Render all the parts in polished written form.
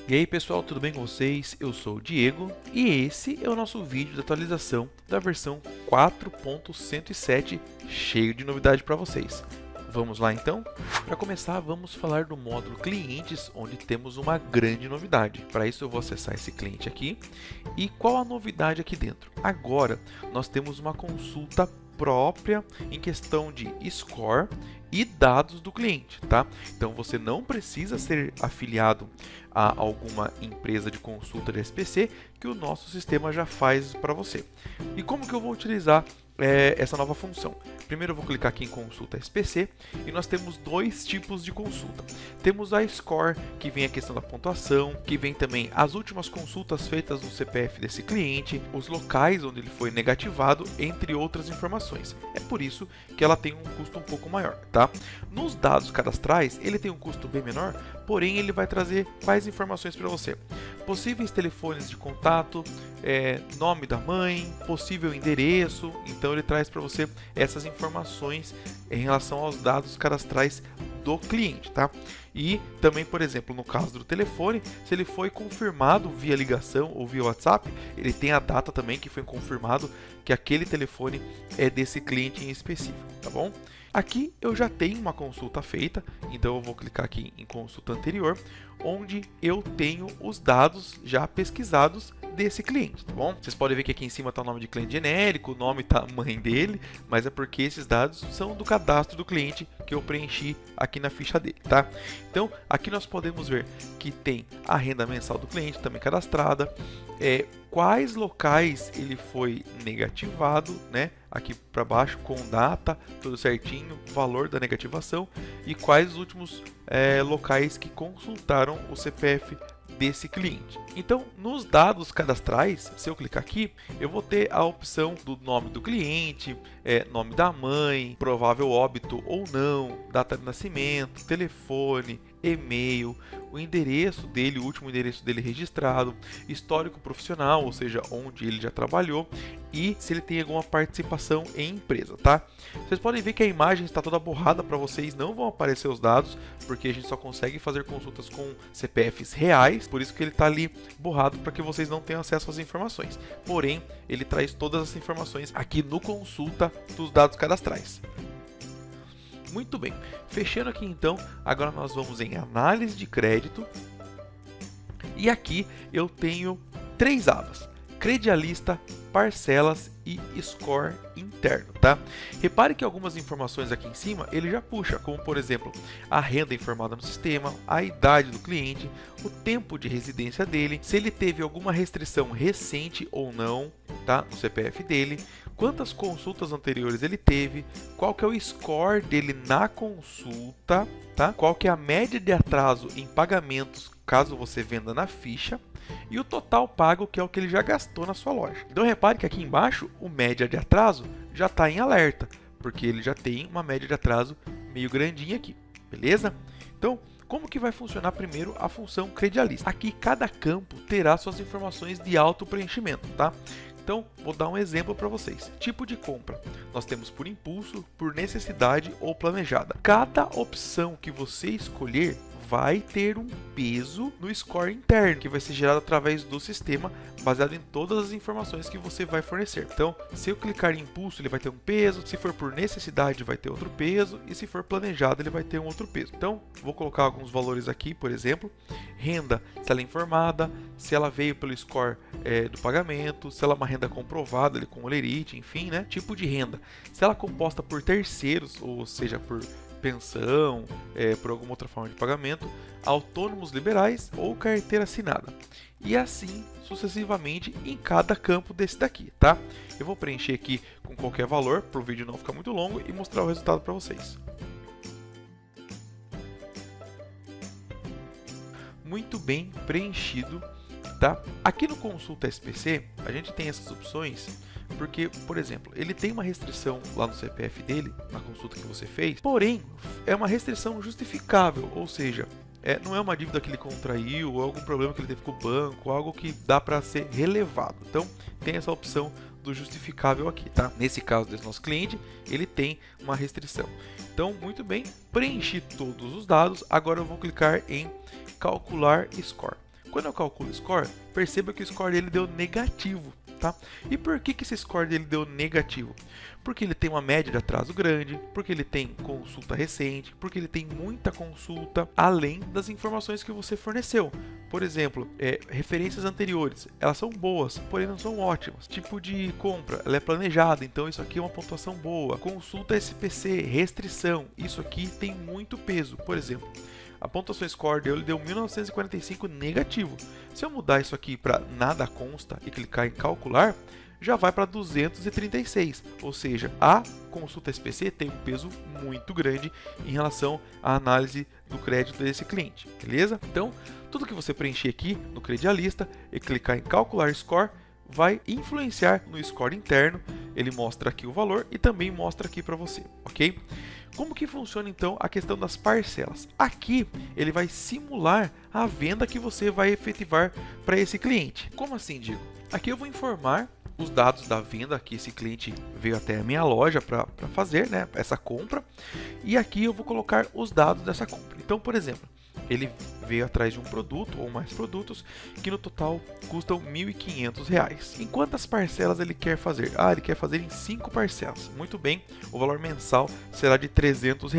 E aí pessoal, tudo bem com vocês? Eu sou o Diego e esse é o nosso vídeo de atualização da versão 4.107, cheio de novidade para vocês. Vamos lá então? Para começar, vamos falar do módulo clientes, onde temos uma grande novidade. Para isso eu vou acessar esse cliente aqui. E qual a novidade aqui dentro? Agora nós temos uma consulta própria em questão de score e dados do cliente, tá? Então você não precisa ser afiliado a alguma empresa de consulta de SPC, que o nosso sistema já faz para você. E como que eu vou utilizar essa nova função? Primeiro eu vou clicar aqui em consulta SPC e nós temos dois tipos de consulta. Temos a Score, que vem a questão da pontuação, que vem também as últimas consultas feitas no CPF desse cliente, os locais onde ele foi negativado, entre outras informações. É por isso que ela tem um custo um pouco maior, tá? Nos dados cadastrais, ele tem um custo bem menor, porém ele vai trazer quais informações para você? Possíveis telefones de contato, nome da mãe, possível endereço. Então ele traz para você essas informações em relação aos dados cadastrais do cliente, tá? E também, por exemplo, no caso do telefone, se ele foi confirmado via ligação ou via WhatsApp, ele tem a data também que foi confirmado que aquele telefone é desse cliente em específico, tá bom? Aqui eu já tenho uma consulta feita, então eu vou clicar aqui em consulta anterior, onde eu tenho os dados já pesquisados desse cliente, tá bom? Vocês podem ver que aqui em cima está o nome de cliente genérico, o nome tá a mãe dele, mas é porque esses dados são do cadastro do cliente que eu preenchi aqui na ficha dele, tá? Então, aqui nós podemos ver que tem a renda mensal do cliente também cadastrada, quais locais ele foi negativado, né? Aqui para baixo com data, tudo certinho, valor da negativação e quais os últimos locais que consultaram o CPF desse cliente. Então, nos dados cadastrais, se eu clicar aqui, eu vou ter a opção do nome do cliente, nome da mãe, provável óbito ou não, data de nascimento, telefone, e-mail, o endereço dele, o último endereço dele registrado, histórico profissional, ou seja, onde ele já trabalhou e se ele tem alguma participação em empresa, tá? Vocês podem ver que a imagem está toda borrada para vocês, não vão aparecer os dados, porque a gente só consegue fazer consultas com CPFs reais, por isso que ele está ali borrado para que vocês não tenham acesso às informações. Porém, ele traz todas as informações aqui no consulta dos dados cadastrais. Muito bem, fechando aqui então, agora nós vamos em análise de crédito e aqui eu tenho três abas: credialista, parcelas e score interno, tá? Repare que algumas informações aqui em cima ele já puxa, como por exemplo, a renda informada no sistema, a idade do cliente, o tempo de residência dele, se ele teve alguma restrição recente ou não, tá? No CPF dele, quantas consultas anteriores ele teve, qual que é o score dele na consulta, tá? Qual que é a média de atraso em pagamentos caso você venda na ficha e o total pago, que é o que ele já gastou na sua loja. Então repare que aqui embaixo o média de atraso já está em alerta, porque ele já tem uma média de atraso meio grandinha aqui, beleza? Então, como que vai funcionar primeiro a função credialista? Aqui cada campo terá suas informações de auto preenchimento, tá? Então, vou dar um exemplo para vocês. Tipo de compra. Nós temos por impulso, por necessidade ou planejada. Cada opção que você escolher vai ter um peso no score interno, que vai ser gerado através do sistema, baseado em todas as informações que você vai fornecer. Então, se eu clicar em impulso, ele vai ter um peso, se for por necessidade, vai ter outro peso, e se for planejado, ele vai ter um outro peso. Então, vou colocar alguns valores aqui, por exemplo, renda, se ela é informada, se ela veio pelo score do pagamento, se ela é uma renda comprovada, ali, com olerite, enfim, né? Tipo de renda. Se ela é composta por terceiros, ou seja, por pensão, por alguma outra forma de pagamento, autônomos liberais ou carteira assinada. E assim sucessivamente em cada campo desse daqui, tá? Eu vou preencher aqui com qualquer valor para o vídeo não ficar muito longo e mostrar o resultado para vocês. Muito bem preenchido, tá? Aqui no Consulta SPC a gente tem essas opções porque, por exemplo, ele tem uma restrição lá no CPF dele, na consulta que você fez, porém, é uma restrição justificável, ou seja, não é uma dívida que ele contraiu, ou algum problema que ele teve com o banco, algo que dá para ser relevado. Então, tem essa opção do justificável aqui, tá? Nesse caso desse nosso cliente, ele tem uma restrição. Então, muito bem, preenchi todos os dados, agora eu vou clicar em calcular score. Quando eu calculo o score, perceba que o score dele deu negativo, tá? E por que esse score dele deu negativo? Porque ele tem uma média de atraso grande, porque ele tem consulta recente, porque ele tem muita consulta, além das informações que você forneceu. Por exemplo, referências anteriores, elas são boas, porém não são ótimas. Tipo de compra, ela é planejada, então isso aqui é uma pontuação boa. Consulta SPC, restrição, isso aqui tem muito peso. Por exemplo, a pontuação score dele deu 1945 negativo. Se eu mudar isso aqui para nada consta e clicar em calcular, já vai para 236, ou seja, a consulta SPC tem um peso muito grande em relação à análise do crédito desse cliente, beleza? Então, tudo que você preencher aqui no Credialista e clicar em calcular score vai influenciar no score interno. Ele mostra aqui o valor e também mostra aqui para você, ok? Como que funciona então a questão das parcelas? Aqui ele vai simular a venda que você vai efetivar para esse cliente. Como assim, Diego? Aqui eu vou informar os dados da venda que esse cliente veio até a minha loja para fazer, né, essa compra. E aqui eu vou colocar os dados dessa compra. Então, por exemplo, ele veio atrás de um produto ou mais produtos que no total custam R$ 1.500. Em quantas parcelas ele quer fazer? Ele quer fazer em 5 parcelas. Muito bem, o valor mensal será de R$ 300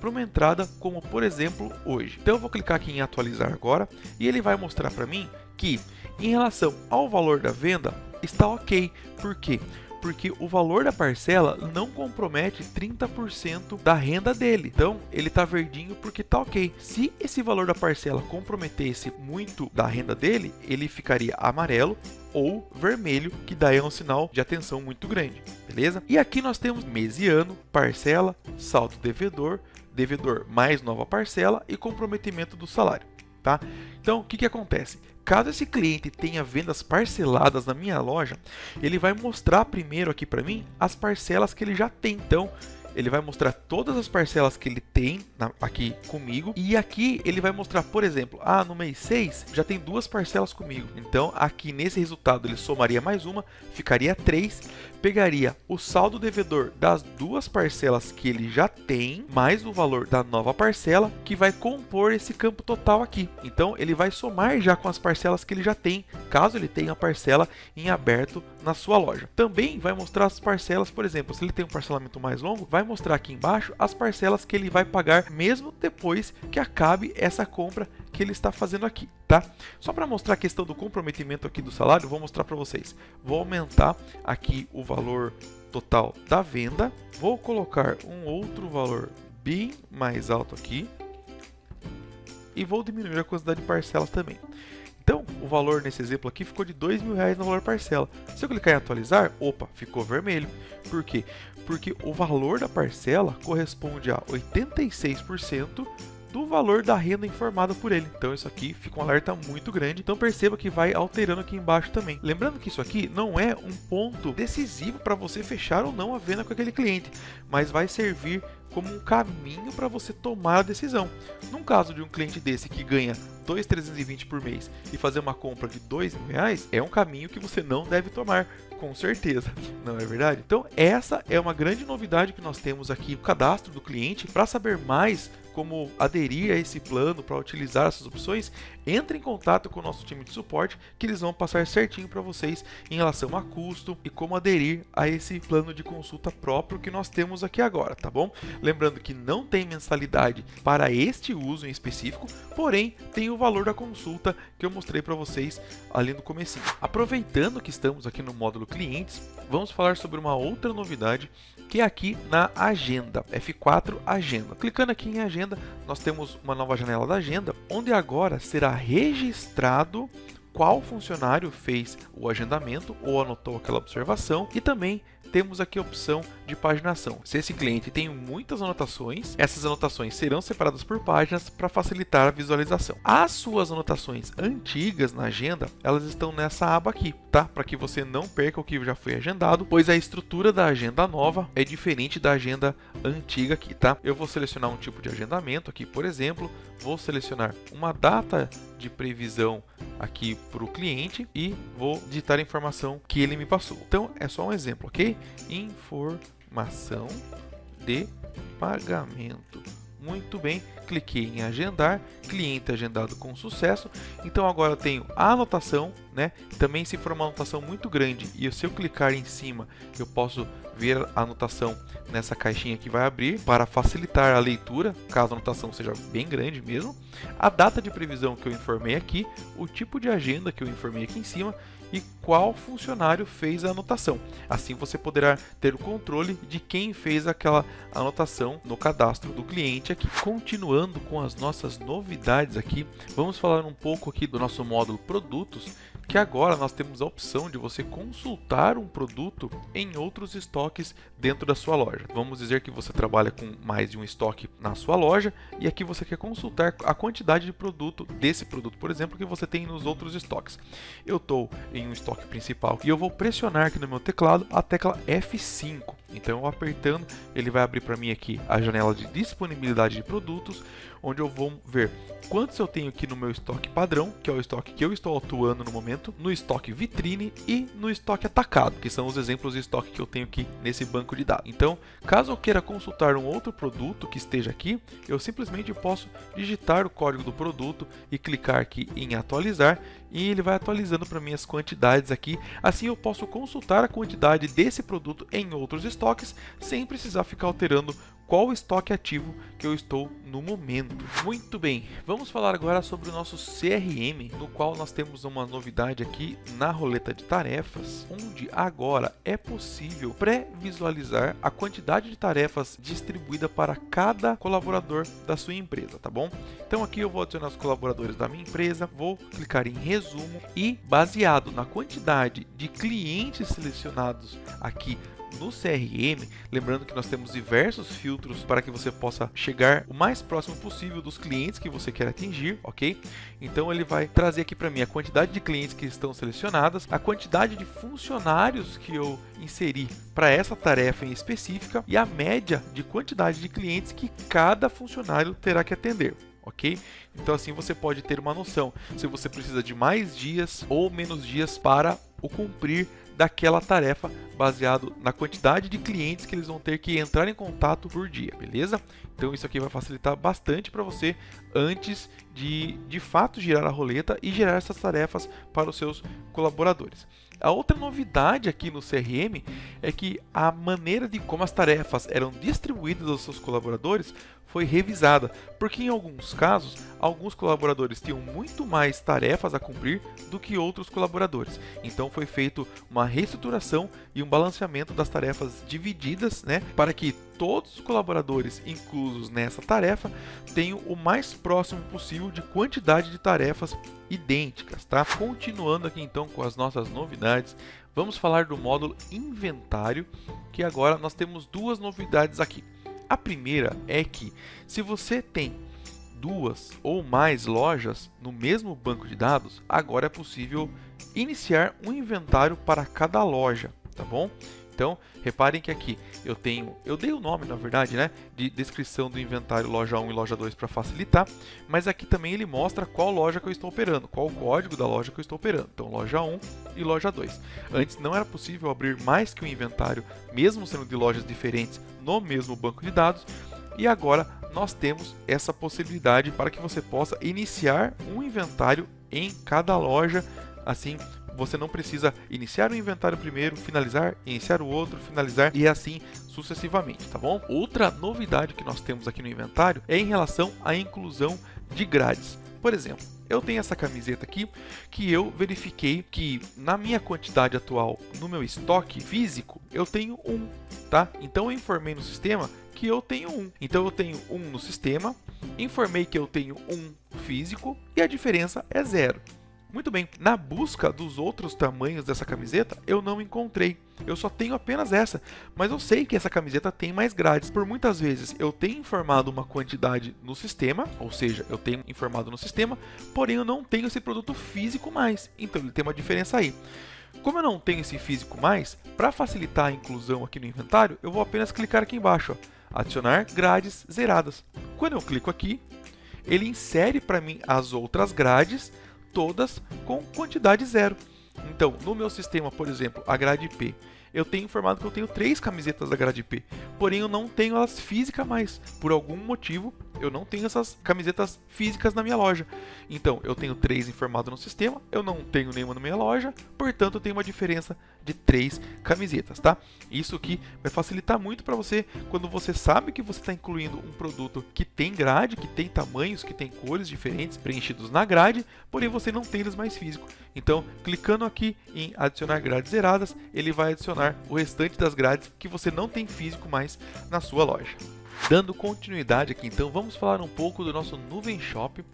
para uma entrada como, por exemplo, hoje. Então eu vou clicar aqui em atualizar agora e ele vai mostrar para mim que em relação ao valor da venda está ok. Por quê? Porque o valor da parcela não compromete 30% da renda dele. Então, ele está verdinho porque está ok. Se esse valor da parcela comprometesse muito da renda dele, ele ficaria amarelo ou vermelho, que daí é um sinal de atenção muito grande, beleza? E aqui nós temos mês e ano, parcela, saldo devedor, devedor mais nova parcela e comprometimento do salário, tá? Então, o que acontece? Caso esse cliente tenha vendas parceladas na minha loja, ele vai mostrar primeiro aqui para mim as parcelas que ele já tem. Então, ele vai mostrar todas as parcelas que ele tem aqui comigo. E aqui ele vai mostrar, por exemplo, no mês 6 já tem 2 parcelas comigo. Então, aqui nesse resultado ele somaria mais uma, ficaria 3. Pegaria o saldo devedor das 2 parcelas que ele já tem, mais o valor da nova parcela, que vai compor esse campo total aqui. Então, ele vai somar já com as parcelas que ele já tem, caso ele tenha a parcela em aberto na sua loja. Também vai mostrar as parcelas, por exemplo, se ele tem um parcelamento mais longo, vai mostrar aqui embaixo as parcelas que ele vai pagar mesmo depois que acabe essa compra que ele está fazendo aqui, tá? Só para mostrar a questão do comprometimento aqui do salário, vou mostrar para vocês. Vou aumentar aqui o valor total da venda, vou colocar um outro valor bem mais alto aqui e vou diminuir a quantidade de parcelas também. Então, o valor nesse exemplo aqui ficou de R$ 2.000 no valor parcela. Se eu clicar em atualizar, opa, ficou vermelho. Por quê? Porque o valor da parcela corresponde a 86% do valor da renda informada por ele. Então isso aqui fica um alerta muito grande. Então perceba que vai alterando aqui embaixo também. Lembrando que isso aqui não é um ponto decisivo para você fechar ou não a venda com aquele cliente, mas vai servir como um caminho para você tomar a decisão. Num caso de um cliente desse que ganha R$ 2.320 por mês e fazer uma compra de R$ 2.000, é um caminho que você não deve tomar, com certeza, não é verdade? Então essa é uma grande novidade que nós temos aqui no cadastro do cliente. Para saber mais como aderir a esse plano, para utilizar essas opções, entre em contato com o nosso time de suporte, que eles vão passar certinho para vocês em relação a custo e como aderir a esse plano de consulta próprio que nós temos aqui agora, tá bom? Lembrando que não tem mensalidade para este uso em específico, porém tem o valor da consulta que eu mostrei para vocês ali no comecinho. Aproveitando que estamos aqui no módulo clientes, vamos falar sobre uma outra novidade que é aqui na agenda, F4 agenda. Clicando aqui em agenda, nós temos uma nova janela da agenda, onde agora será registrado qual funcionário fez o agendamento ou anotou aquela observação, e também temos aqui a opção de paginação. Se esse cliente tem muitas anotações, essas anotações serão separadas por páginas para facilitar a visualização. As suas anotações antigas na agenda, elas estão nessa aba aqui, tá? Para que você não perca o que já foi agendado, pois a estrutura da agenda nova é diferente da agenda antiga aqui, tá? Eu vou selecionar um tipo de agendamento aqui, por exemplo, vou selecionar uma data de previsão aqui para o cliente e vou digitar a informação que ele me passou. Então é só um exemplo, ok? Informação de pagamento Muito bem, cliquei em agendar, cliente agendado com sucesso. Então agora eu tenho a anotação, né? Também se for uma anotação muito grande e se eu clicar em cima, eu posso ver a anotação nessa caixinha que vai abrir para facilitar a leitura, caso a anotação seja bem grande mesmo. A data de previsão que eu informei aqui, o tipo de agenda que eu informei aqui em cima e qual funcionário fez a anotação. Assim você poderá ter o controle de quem fez aquela anotação no cadastro do cliente aqui. Continuando com as nossas novidades aqui, vamos falar um pouco aqui do nosso módulo produtos, que agora nós temos a opção de você consultar um produto em outros estoques dentro da sua loja. Vamos dizer que você trabalha com mais de um estoque na sua loja e aqui você quer consultar a quantidade de produto desse produto, por exemplo, que você tem nos outros estoques. Eu estou em um estoque principal e eu vou pressionar aqui no meu teclado a tecla F5. Então, eu apertando, ele vai abrir para mim aqui a janela de disponibilidade de produtos, onde eu vou ver quantos eu tenho aqui no meu estoque padrão, que é o estoque que eu estou atuando no momento, no estoque vitrine e no estoque atacado, que são os exemplos de estoque que eu tenho aqui nesse banco de dados. Então, caso eu queira consultar um outro produto que esteja aqui, eu simplesmente posso digitar o código do produto e clicar aqui em atualizar, e ele vai atualizando para mim as quantidades aqui. Assim eu posso consultar a quantidade desse produto em outros estoques, sem precisar ficar alterando qual estoque ativo que eu estou no momento. Muito bem, vamos falar agora sobre o nosso CRM, no qual nós temos uma novidade aqui na roleta de tarefas, onde agora é possível pré-visualizar a quantidade de tarefas distribuída para cada colaborador da sua empresa, tá bom? Então aqui eu vou adicionar os colaboradores da minha empresa, vou clicar em resumo e, baseado na quantidade de clientes selecionados aqui no CRM, lembrando que nós temos diversos filtros para que você possa chegar o mais próximo possível dos clientes que você quer atingir, ok? Então ele vai trazer aqui para mim a quantidade de clientes que estão selecionadas, a quantidade de funcionários que eu inseri para essa tarefa em específica e a média de quantidade de clientes que cada funcionário terá que atender. Ok? Então assim você pode ter uma noção se você precisa de mais dias ou menos dias para o cumprir daquela tarefa, baseado na quantidade de clientes que eles vão ter que entrar em contato por dia, beleza? Então isso aqui vai facilitar bastante para você antes de fato girar a roleta e gerar essas tarefas para os seus colaboradores. A outra novidade aqui no CRM é que a maneira de como as tarefas eram distribuídas aos seus colaboradores foi revisada, porque em alguns casos, alguns colaboradores tinham muito mais tarefas a cumprir do que outros colaboradores. Então foi feito uma reestruturação e um balanceamento das tarefas divididas, né, para que todos os colaboradores inclusos nessa tarefa tenham o mais próximo possível de quantidade de tarefas idênticas, tá? Continuando aqui então com as nossas novidades, vamos falar do módulo inventário, que agora nós temos duas novidades aqui. A primeira é que se você tem duas ou mais lojas no mesmo banco de dados, agora é possível iniciar um inventário para cada loja, tá bom? Então, reparem que aqui eu dei o nome, na verdade, né, de descrição do inventário loja 1 e loja 2 para facilitar, mas aqui também ele mostra qual loja que eu estou operando, qual o código da loja que eu estou operando. Então, loja 1 e loja 2. Antes não era possível abrir mais que um inventário, mesmo sendo de lojas diferentes, no mesmo banco de dados, e agora nós temos essa possibilidade para que você possa iniciar um inventário em cada loja. Assim, você não precisa iniciar o inventário primeiro, finalizar, iniciar o outro, finalizar e assim sucessivamente, tá bom? Outra novidade que nós temos aqui no inventário é em relação à inclusão de grades. Por exemplo, eu tenho essa camiseta aqui que eu verifiquei que na minha quantidade atual, no meu estoque físico, eu tenho um, tá? Então eu informei no sistema que eu tenho um. Então eu tenho um no sistema, informei que eu tenho um físico e a diferença é 0. Muito bem, na busca dos outros tamanhos dessa camiseta, eu não encontrei. Eu só tenho apenas essa, mas eu sei que essa camiseta tem mais grades. Por muitas vezes eu tenho informado uma quantidade no sistema, ou seja, eu tenho informado no sistema, porém eu não tenho esse produto físico mais. Então ele tem uma diferença aí. Como eu não tenho esse físico mais, para facilitar a inclusão aqui no inventário, eu vou apenas clicar aqui embaixo, ó, adicionar grades zeradas. Quando eu clico aqui, ele insere para mim as outras grades, todas com quantidade 0. Então, no meu sistema, por exemplo, a grade P, eu tenho informado que eu tenho 3 camisetas da grade P, porém eu não tenho elas físicas mais. Por algum motivo, eu não tenho essas camisetas físicas na minha loja. Então, eu tenho 3 informados no sistema, eu não tenho nenhuma na minha loja, portanto, eu tenho uma diferença de 3 camisetas, tá? Isso aqui vai facilitar muito para você quando você sabe que você está incluindo um produto que tem grade, que tem tamanhos, que tem cores diferentes preenchidos na grade, porém você não tem eles mais físico. Então, clicando aqui em adicionar grades zeradas, ele vai adicionar o restante das grades que você não tem físico mais na sua loja. Dando continuidade aqui, então, vamos falar um pouco do nosso Nuvem Shop,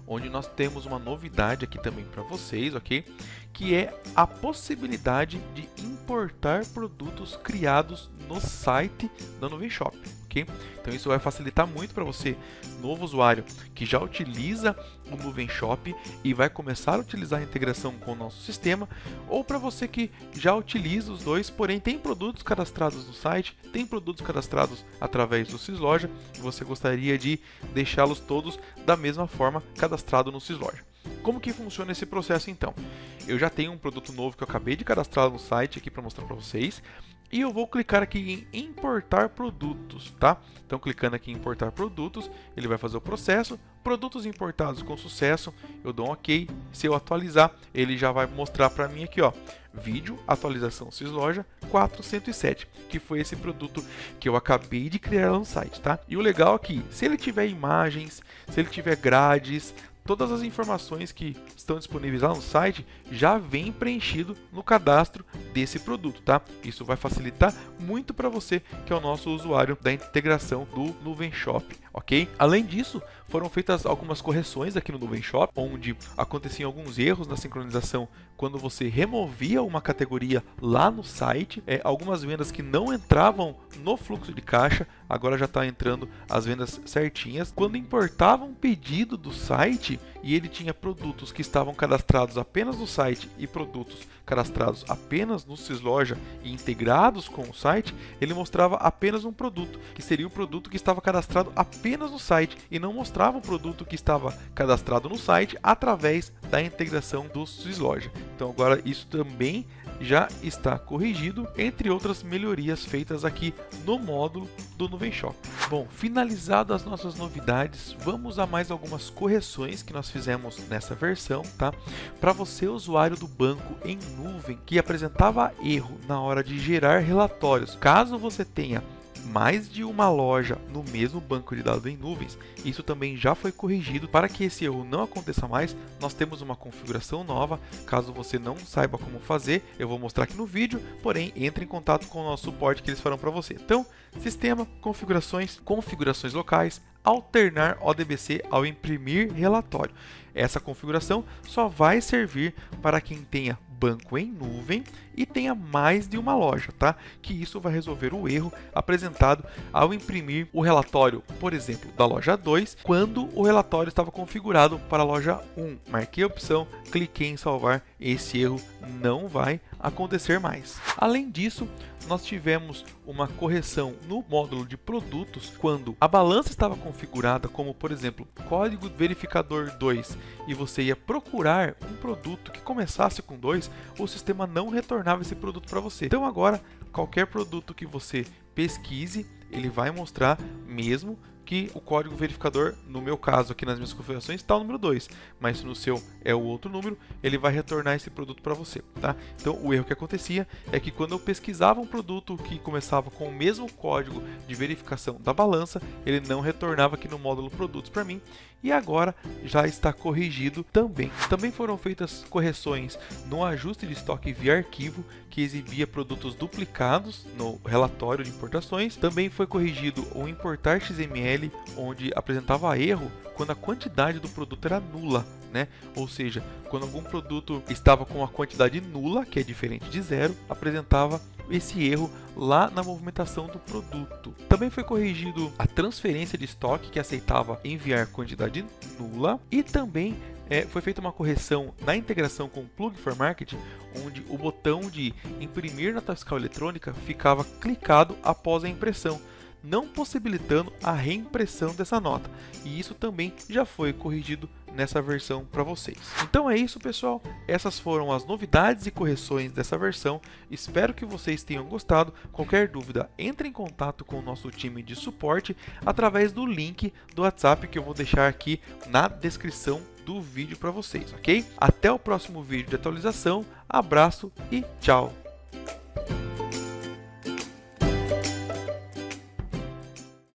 onde nós temos uma novidade aqui também para vocês, ok? Que é a possibilidade de importar produtos criados no site da Nuvem Shop, ok? Então isso vai facilitar muito para você, novo usuário, que já utiliza o Nuvem Shop e vai começar a utilizar a integração com o nosso sistema, ou para você que já utiliza os dois, porém tem produtos cadastrados no site, tem produtos cadastrados através do Sysloja, e você gostaria de deixá-los todos da mesma forma cadastrado no Sysloja. Como que funciona esse processo então? Eu já tenho um produto novo que eu acabei de cadastrar no site aqui para mostrar para vocês. E eu vou clicar aqui em importar produtos, tá? Então clicando aqui em importar produtos, ele vai fazer o processo. Produtos importados com sucesso, eu dou um OK. Se eu atualizar, ele já vai mostrar para mim aqui, ó, vídeo atualização Sysloja 407, que foi esse produto que eu acabei de criar lá no site, tá? E o legal aqui, se ele tiver imagens, se ele tiver grades, todas as informações que estão disponíveis lá no site já vem preenchido no cadastro desse produto, tá? Isso vai facilitar muito para você que é o nosso usuário da integração do Nuvem Shop, ok? Além disso, foram feitas algumas correções aqui no Nuvem Shop, onde aconteciam alguns erros na sincronização quando você removia uma categoria lá no site, algumas vendas que não entravam no fluxo de caixa, agora já está entrando as vendas certinhas. Quando importava um pedido do site e ele tinha produtos que estavam cadastrados apenas no site e produtos cadastrados apenas no Sysloja e integrados com o site, ele mostrava apenas um produto, que seria o produto que estava cadastrado apenas no site e não mostrava o produto que estava cadastrado no site através da integração do Sysloja. Então agora isso também já está corrigido, entre outras melhorias feitas aqui no módulo do Nuvem Shop. Bom, finalizado as nossas novidades, vamos a mais algumas correções que nós fizemos nessa versão, tá? Para você, usuário do banco em nuvem, que apresentava erro na hora de gerar relatórios, caso você tenha mais de uma loja no mesmo banco de dados em nuvens, isso também já foi corrigido. Para que esse erro não aconteça mais, nós temos uma configuração nova. Caso você não saiba como fazer, eu vou mostrar aqui no vídeo, porém entre em contato com o nosso suporte que eles farão para você. Então, sistema, configurações, configurações locais, alternar ODBC ao imprimir relatório. Essa configuração só vai servir para quem tenha banco em nuvem e tenha mais de uma loja, tá? Que isso vai resolver o erro apresentado ao imprimir o relatório, por exemplo, da loja 2, quando o relatório estava configurado para a loja 1. Marquei a opção, cliquei em salvar, esse erro não vai acontecer mais. Além disso, nós tivemos uma correção no módulo de produtos quando a balança estava configurada como, por exemplo, código verificador 2 e você ia procurar um produto que começasse com 2, o sistema não retornava esse produto para você. Então agora, qualquer produto que você pesquise, ele vai mostrar mesmo que o código verificador, no meu caso aqui nas minhas configurações, está o número 2, mas se no seu é o outro número, ele vai retornar esse produto para você, tá? Então o erro que acontecia é que quando eu pesquisava um produto que começava com o mesmo código de verificação da balança, ele não retornava aqui no módulo produtos para mim, e agora já está corrigido também. Também foram feitas correções no ajuste de estoque via arquivo, que exibia produtos duplicados no relatório de importações. Também foi corrigido o importar XML, onde apresentava erro quando a quantidade do produto era nula, né? Ou seja, quando algum produto estava com a quantidade nula, que é diferente de zero, apresentava esse erro lá na movimentação do produto. Também foi corrigido a transferência de estoque, que aceitava enviar quantidade nula, e também foi feita uma correção na integração com o Plug for Marketing, onde o botão de imprimir nota fiscal eletrônica ficava clicado após a impressão, não possibilitando a reimpressão dessa nota. E isso também já foi corrigido nessa versão para vocês. Então é isso, pessoal. Essas foram as novidades e correções dessa versão. Espero que vocês tenham gostado. Qualquer dúvida, entre em contato com o nosso time de suporte através do link do WhatsApp que eu vou deixar aqui na descrição do vídeo para vocês, ok? Até o próximo vídeo de atualização. Abraço e tchau!